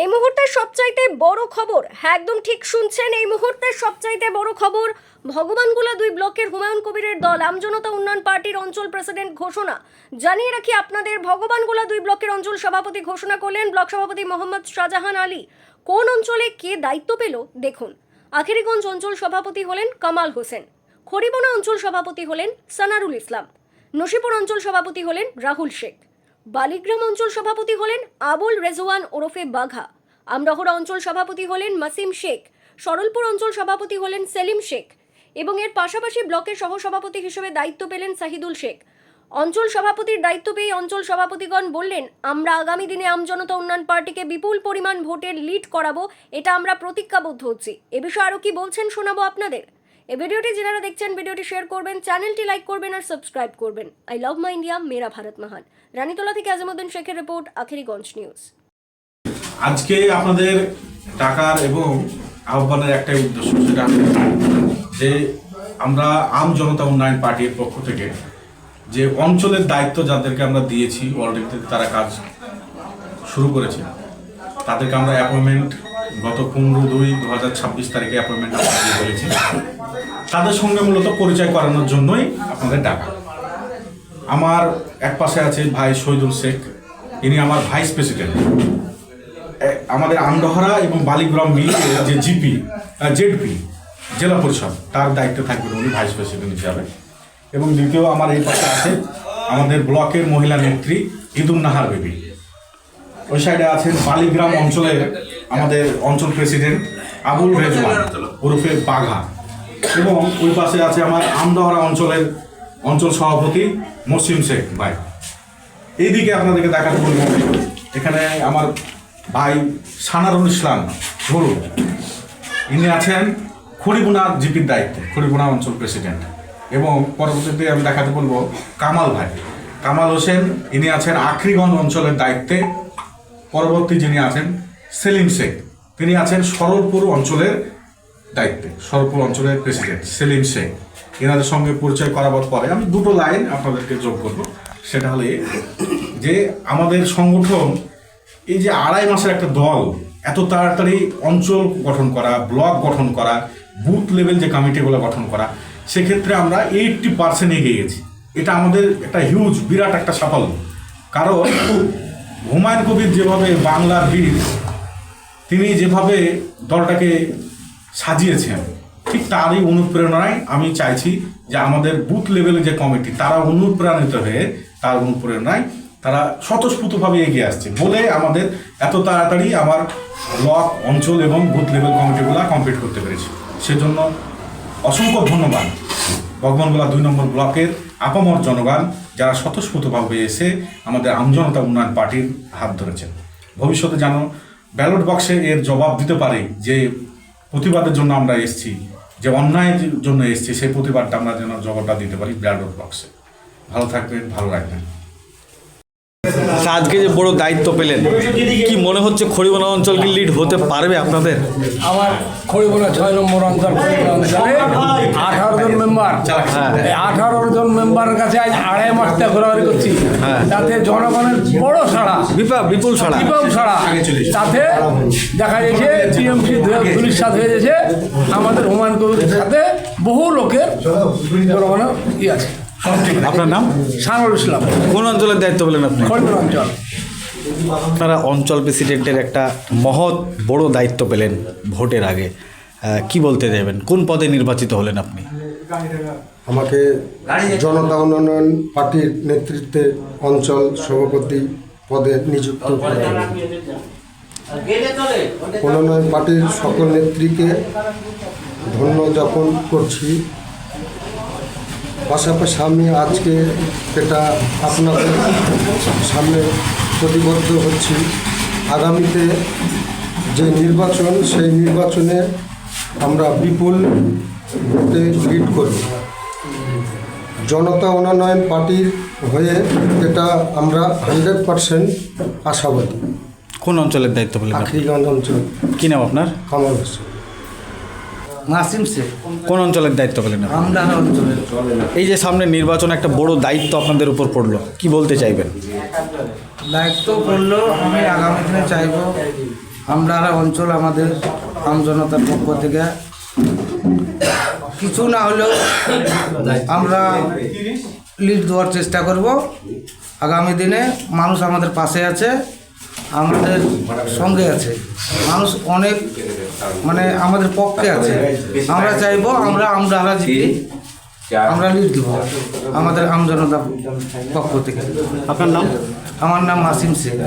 এই মুহূর্তের সবচাইতে বড় খবর, হ্যাঁ একদম ঠিক শুনছেন, এই মুহূর্তের সবচাইতে বড় খবর। ভগবানগোলা 2 ব্লকের হুমায়ুন কবিরের দল আমজনতা উন্নয়ন পার্টির অঞ্চল প্রেসিডেন্ট ঘোষণা। জানিয়ে রাখি আপনাদের, ভগবানগোলা 2 ব্লকের অঞ্চল সভাপতি ঘোষণা করলেন ব্লক সভাপতি মোহাম্মদ শাহজাহান আলী। কোন অঞ্চলে কে দায়িত্ব পেল দেখুন। আখেরিগঞ্জ অঞ্চল সভাপতি হলেন কামাল হোসেন, খড়িবোনা অঞ্চল সভাপতি হলেন সানারুল ইসলাম, নসিপুর অঞ্চল সভাপতি হলেন রাহুল শেখ, বালিগ্রাম অঞ্চল সভাপতি হলেন আবুল রেজওয়ান ওরফে বাঘা, আমরাহরা অঞ্চল সভাপতি হলেন মাসিম শেখ, সরলপুর অঞ্চল সভাপতি হলেন সেলিম শেখ এবং এর পাশাপাশি ব্লকের সহসভাপতি হিসেবে দায়িত্ব পেলেন সাহিদুল শেখ। অঞ্চল সভাপতির দায়িত্ব পেয়ে অঞ্চল সভাপতিগণ বললেন, আমরা আগামী দিনে আমজনতা উন্নয়ন পার্টিকে বিপুল পরিমাণ ভোটের লিড করাবো, এটা আমরা প্রতিজ্ঞাবদ্ধ হচ্ছি। এ বিষয়ে আরও কি বলছেন শোনাবো আপনাদের। এই ভিডিওটি যারা দেখছেন ভিডিওটি শেয়ার করবেন, চ্যানেলটি লাইক করবেন আর সাবস্ক্রাইব করবেন। আই লাভ মাই ইন্ডিয়া, মেরা ভারত মহান। রানীতলা থেকে আজমউদ্দিন শেখের রিপোর্ট, আখেরিগঞ্জ নিউজ। আজকে আপনাদের টাকার এবং আহ্বানের একটাই উদ্দেশ্য, সেটা যে আমরা আম জনতা উন্নয়ন পার্টির পক্ষ থেকে যে অঞ্চলের দায়িত্ব যাদেরকে আমরা দিয়েছি, অলরেডি তারা কাজ শুরু করেছে, তাদেরকে আমরা অ্যাপয়েন্টমেন্ট গত 15/2/2026 তারিখে অ্যাপয়েন্টমেন্ট দিয়ে বলেছি। তাদের সঙ্গে মূলত পরিচয় করানোর জন্যই আপনাদের ডাকা। আমার এক পাশে আছে ভাই শহীদুল শেখ, ইনি আমার ভাইস প্রেসিডেন্ট। আমাদের আমডহরা এবং বালিগ্রাম মিল যে জেডপি জেলা পরিষদ, তার দায়িত্বে থাকবেন উনি ভাইস প্রেসিডেন্ট হিসাবে। এবং দ্বিতীয় আমার এই পাশে আছে আমাদের ব্লকের মহিলা নেত্রী ঈদুন নাহার বেবি। ওই সাইডে আছেন বালিগ্রাম অঞ্চলের আমাদের অঞ্চল প্রেসিডেন্ট আবুল রেজওয়ান ওরফে বাঘা। এবং ওই পাশে আছে আমার আমডহরা অঞ্চলের অঞ্চল সভাপতি মসিম শেখ ভাই। এইদিকে আপনাদেরকে দেখাতে বলব, এখানে আমার ভাই সানারুল ইসলাম ধরু, ইনি আছেন খড়িবোনা জিপির দায়িত্বে, খড়িবোনা অঞ্চল প্রেসিডেন্ট। এবং পরবর্তীতে আমি দেখাতে বলবো কামাল ভাই, কামাল হোসেন, ইনি আছেন আখরিগঞ্জ অঞ্চলের দায়িত্বে। পরবর্তী যিনি আছেন সেলিম শেখ, তিনি আছেন সরলপুর অঞ্চলের দায়িত্বে, সরলপুর অঞ্চলের প্রেসিডেন্ট সেলিম শেখ। এনাদের সঙ্গে পরিচয় করাবার পরে আমি দুটো লাইন আপনাদেরকে যোগ করব। সেটা হলে যে আমাদের সংগঠন এই যে 2.5 মাসের একটা দল, এত তাড়াতাড়ি অঞ্চল গঠন করা, ব্লক গঠন করা, বুথ লেভেল যে কমিটিগুলো গঠন করা, সেক্ষেত্রে আমরা 80% এগিয়ে গেছি। এটা আমাদের একটা হিউজ বিরাট একটা সাফল্য। কারণ হুমায়ুন কবির যেভাবে বাংলার বীর, তিনি যেভাবে দলটাকে সাজিয়েছেন, ঠিক তারই অনুপ্রেরণায় আমি চাইছি যে আমাদের বুথ লেভেলে যে কমিটি, তারা অনুপ্রাণিত হয়ে তার অনুপ্রেরণায় তারা স্বতঃস্ফূর্তভাবে এগিয়ে আসছে বলে আমাদের এত তাড়াতাড়ি আমার ব্লক, অঞ্চল এবং বুথ লেভেল কমিটিগুলো কমপ্লিট করতে পেরেছি। সেজন্য অসংখ্য ধন্যবাদ ভগবানগোলা 2 নম্বর ব্লকের আপামর জনগণ, যারা স্বতঃস্ফূর্তভাবে এসে আমাদের আমজনতা উন্নয়ন পার্টির হাত ধরেছেন। ভবিষ্যতে যেন ব্যালট বক্সে এর জবাব দিতে পারি যে প্রতিবাদের জন্য আমরা এসেছি, যে অন্যায়ের জন্য এসেছি, সেই প্রতিবাদটা আমরা যেন জবাবটা দিতে পারি ব্যালট বক্সে। ভালো থাকবেন, ভালো রাখবেন। আজকে যে বড় দায়িত্ব পেলেন, কি মনে হচ্ছে খড়িবোনা অঞ্চল কি লিড হতে পারবে আপনাদের? আমার খড়িবোনা 6 নম্বর অঞ্চলে 18 জন মেম্বার, 18 জন মেম্বারের কাছে আজ 2.5 মাস থেকে ঘোরাঘুরি করছি। তাতে জনগণের বড় সাড়া, বিপুল সাড়া, তাতে দেখা যাচ্ছে টিএমসি পুলিশ সাথে হয়ে গেছে, আমাদের হুমায়ুন কবিরের সাথে বহু লোকের জনগণের ই আছে। আপনার নাম? সানারুল ইসলাম। কোন অঞ্চলের দায়িত্ব পেলেন আপনি? খড়িবোনা অঞ্চল। আপনারা অঞ্চল প্রেসিডেন্টের একটা মহৎ বড় দায়িত্ব পেলেন ভোটের আগে, কি বলতে দেবেন? কোন পদে নির্বাচিত হলেন আপনি? আমাকে জনতা উন্নয়ন পার্টির নেতৃত্বে অঞ্চল সভাপতি পদে নিযুক্ত করা হলো। উন্নয়ন পার্টির সকল নেত্রীকে ধন্য জ্ঞাপন করছি। পাশাপাশি আমি আজকে এটা আপনাদের সামনে প্রতিবদ্ধ হচ্ছি, আগামীতে যে নির্বাচন, সেই নির্বাচনে আমরা বিপুল ভোটে লিড করব। জনতা উন্নয়ন পার্টির হয়ে এটা আমরা 100% আশাবাদী। কোন অঞ্চলের দায়িত্ব পেলেন? আখরিগঞ্জ অঞ্চল। কি নাম আপনার? কামাল হোসেন। মাসিম শেখ। কোন অঞ্চলের দায়িত্ব পেলেন? আমডাহা অঞ্চলের। এই যে সামনে নির্বাচন, একটা বড় দায়িত্ব আপনাদের উপর পড়লো, কি বলতে চাইবেন? দায়িত্ব পড়লো, আমি আগামী দিনে চাইব আমরা অঞ্চল আমাদের আমজনতার পক্ষ থেকে কিছু না হলেও আমরা লিড দেওয়ার চেষ্টা করব। আগামী দিনে মানুষ আমাদের পাশে আছে, আমাদের সঙ্গে আছে, মানুষ অনেক মানে আমাদের পক্ষে আছে। আমরা চাইবো আমরা জিতি, আমরা লিড দেবো আমাদের আমজনতার পক্ষ থেকে। আপনার নাম? আমার নাম মাসিম শেখ।